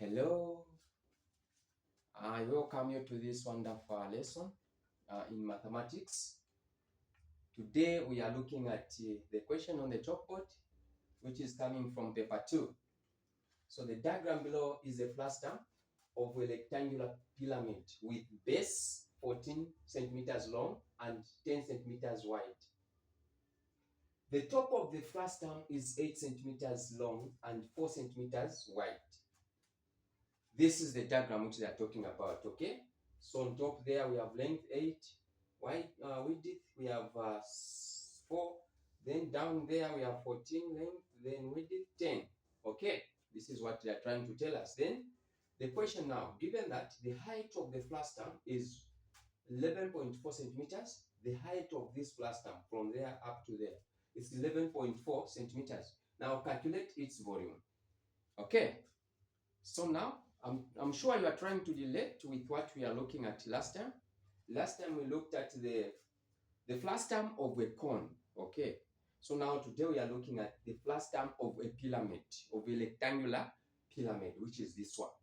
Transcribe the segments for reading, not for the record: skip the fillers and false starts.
Hello, I welcome you to this wonderful lesson in mathematics. Today we are looking at the question on the chalkboard, which is coming from paper 2. So the diagram below is a frustum of a rectangular pyramid with base 14 centimeters long and 10 centimeters wide. The top of the frustum is 8 centimeters long and 4 centimeters wide. This is the diagram which they are talking about, okay? So on top there we have length 8, width we have 4, then down there we have 14 length, then width 10, okay? This is what they are trying to tell us. Then the question now, given that the height of the frustum is 11.4 centimeters, the height of this frustum from there up to there is 11.4 centimeters. Now calculate its volume, okay? So now, I'm sure you are trying to relate with what we are looking at last time. Last time we looked at the frustum of a cone, okay? So now today we are looking at the frustum of a pyramid, of a rectangular pyramid, which is this one.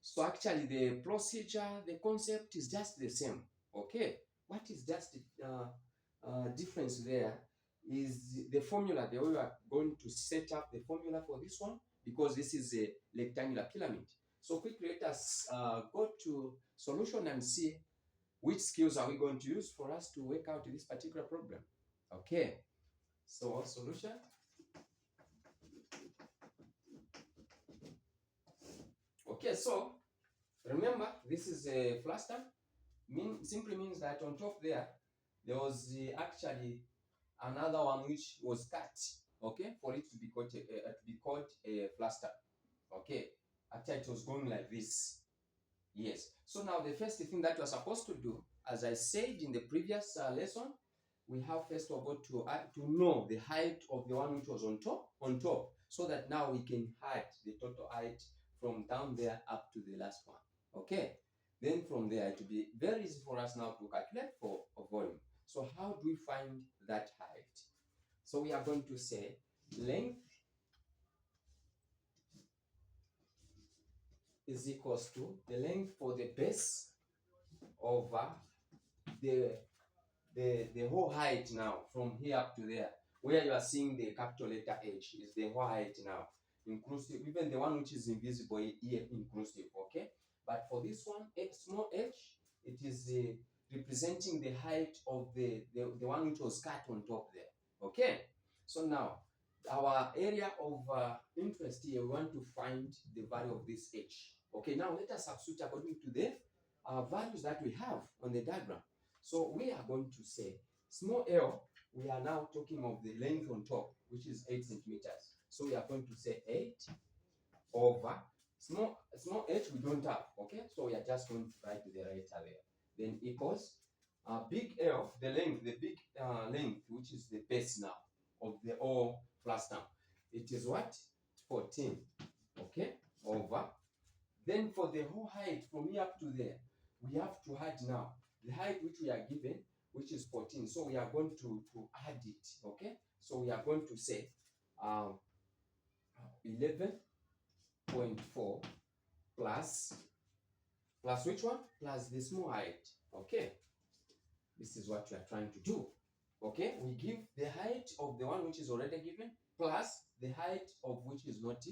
So actually the procedure, the concept is just the same, okay? What is just difference there is the formula, the way we are going to set up the formula for this one, because this is a rectangular pyramid. So quickly let us go to solution and see which skills are we going to use for us to work out this particular problem. Okay, so solution. Okay, so remember this is a frustum. Simply means that on top there was actually another one which was cut, okay, for it to be called a frustum. Okay, actually it was going like this. Yes. So now the first thing that you're supposed to do, as I said in the previous lesson, we have first of all to know the height of the one which was on top, so that now we can add the total height from down there up to the last one. Okay. Then from there it will be very easy for us now to calculate for a volume. So how do we find that height? So we are going to say length is equals to the length for the base over the whole height now from here up to there, where you are seeing the capital letter H is the whole height now, inclusive, even the one which is invisible here inclusive, okay? But for this one, small h, it is representing the height of the one which was cut on top there, okay? So now, our area of interest here, we want to find the value of this h. Okay, now let us substitute according to the values that we have on the diagram. So we are going to say small l, we are now talking of the length on top, which is 8 centimeters. So we are going to say 8 over small h we don't have, okay? So we are just going to write the letter there. Then equals big L, the big length, which is the base now of the whole frustum. It is what? 14, okay? Over. Then for the whole height from here up to there, we have to add now the height which we are given, which is 14. So we are going to add it, okay? So we are going to say 11.4 plus which one? Plus the small height, okay? This is what we are trying to do, okay? We give the height of the one which is already given plus the height of which is not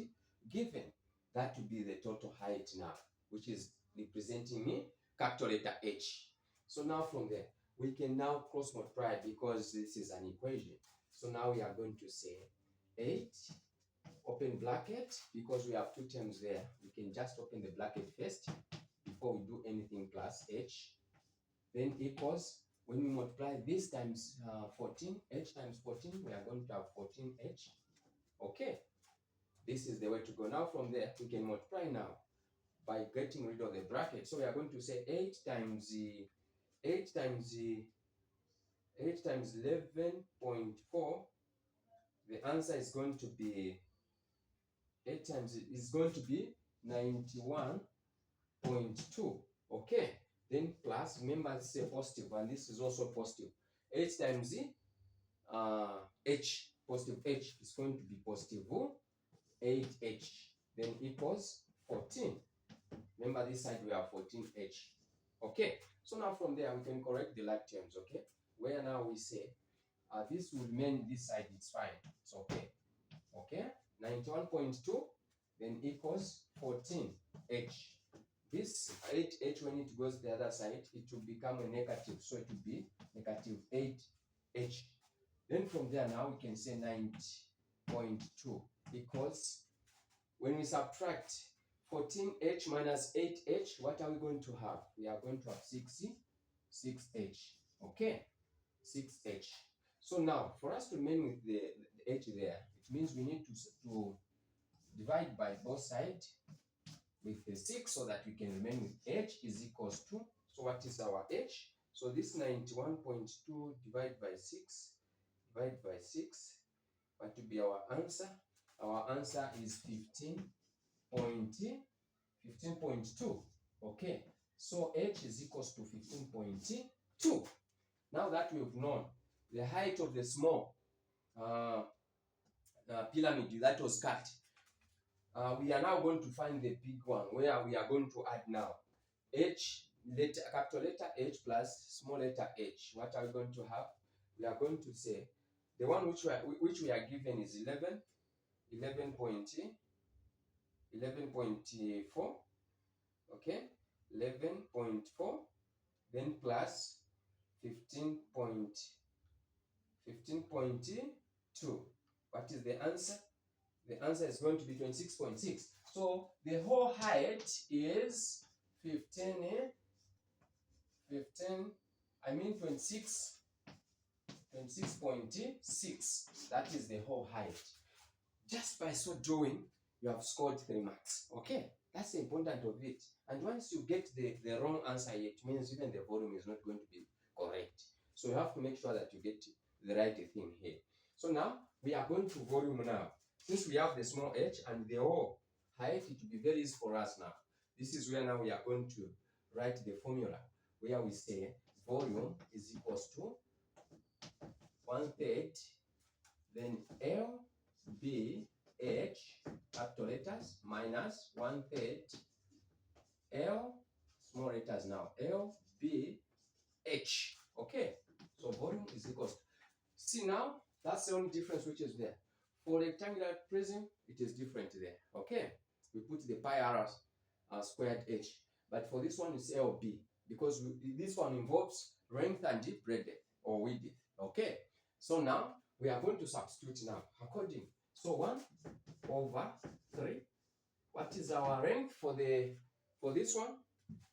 given. That will be the total height now, which is representing me capital letter H. So now from there, we can now cross multiply because this is an equation. So now we are going to say 8, open bracket, because we have two terms there. We can just open the bracket first before we do anything, plus H. Then equals, when we multiply this times 14, H times 14, we are going to have 14H. Okay. This is the way to go. Now from there, we can multiply now by getting rid of the bracket. So we are going to say 8 times 11.4. The answer is going to be 8 times is going to be 91.2. Okay. Then plus, remember this is a positive and this is also positive. 8 times positive h is going to be positive 8h. Then equals 14. Remember this side we have 14h. Okay, so now from there we can correct the like terms, okay? Where now we say this will mean this side it's fine, it's okay. Okay, 91.2 then equals 14h. This 8h, when it goes the other side, it will become a negative, so it will be negative 8h. Then from there now we can say 90.2 equals, when we subtract 14h minus 8h, what are we going to have? We are going to have 6h. Okay, 6h. So now, for us to remain with the h there, it means we need to divide by both sides with the 6 so that we can remain with h is equals to, so what is our h? So this 91.2 divided by 6, what will be our answer? Our answer is 15.2. Okay, so h is equals to 15.2. Now that we've known the height of the small pyramid that was cut, we are now going to find the big one, where we are going to add now h, capital letter H plus small letter h. What are we going to have? We are going to say the one which we are given is 11.4. Okay, 11.4, then plus 15.2. What is the answer? The answer is going to be 26.6. So the whole height is 26.6. That is the whole height. Just by so doing, you have scored 3 marks. Okay, that's the important of it. And once you get the wrong answer, it means even the volume is not going to be correct. So you have to make sure that you get the right thing here. So now we are going to volume now. Since we have the small h and the whole height, it will be very easy for us now. This is where now we are going to write the formula, where we say volume is equals to 1/3, then LBH, capital letters, minus 1/3 L, small letters now, LBH. Okay, so volume is equals to, see now, that's the only difference which is there. For rectangular prism, it is different there. Okay, we put the pi r squared h, but for this one it's LB, because this one involves length and breadth or width. Okay, so now we are going to substitute now according. So 1/3. What is our length for this one?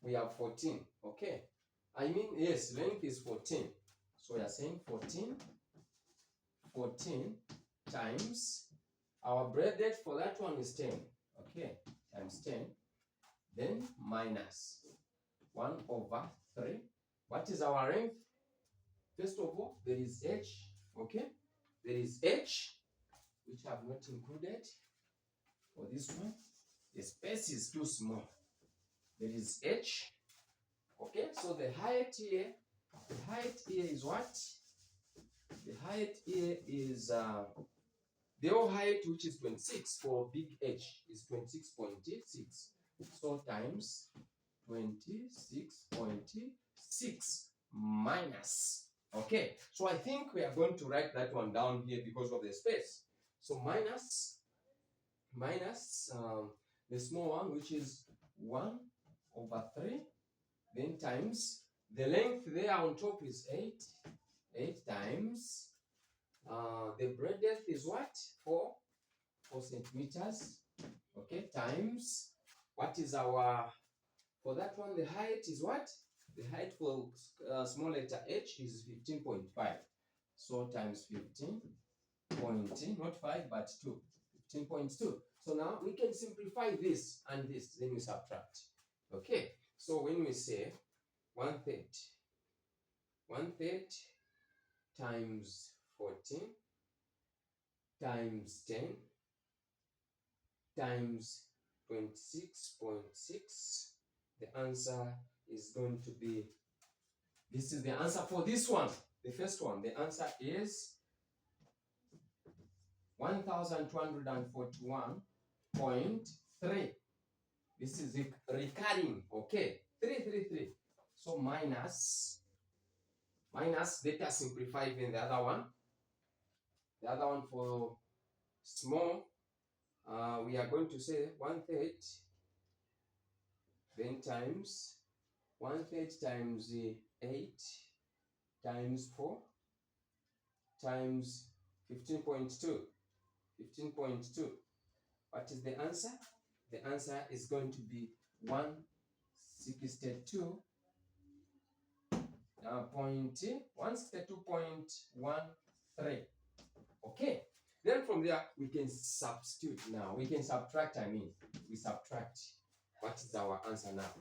We have 14. Okay, I mean, yes, length is 14. So we are saying 14 times our breadth for that one is 10. Okay, times 10, then minus 1/3. What is our length? First of all, there is h. Okay, there is h, which I have not included for this one. The space is too small. There is h. Okay, so the height here is what? The height here is the whole height, which is 26 for big H, is 26.6. So times 26.6 minus. Okay, so I think we are going to write that one down here because of the space. So minus the small one, which is 1/3, then times the length there on top is 8 times the breadth is what? 4 centimeters. Okay, times what is our, for that one the height is what? The height for small letter h is 15.5. So times 15 point, not 5 but 2, 15.2. So now we can simplify this and this, then we subtract. Okay, so when we say 1/3 times 14 times 10 times 26.6, the answer is going to be, this is the answer for this one, the first one. The answer is 1241.3. This is recurring. Okay. 333. So minus, let us simplify even the other one. The other one for small, we are going to say 1/3, then times 1/3 times 8 times 4 times 15.2. 15.2. What is the answer? The answer is going to be 162.13. Okay. Then from there we can substitute now. We can subtract, we subtract. What is our answer now?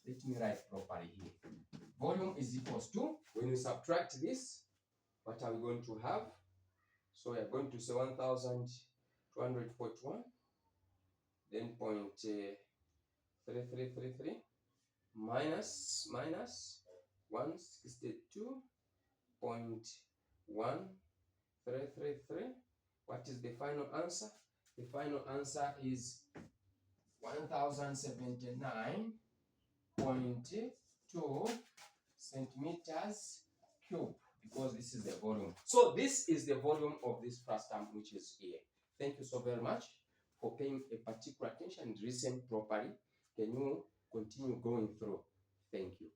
Let me write properly here. Volume is equals to, when we subtract this, what are we going to have? So we are going to say 1,241, then 0.3333 minus 162.1333. What is the final answer? The final answer is 1079.2 centimeters cube, because this is the volume. So this is the volume of this frustum, which is here. Thank you so very much for paying a particular attention and listen properly. Can you continue going through? Thank you.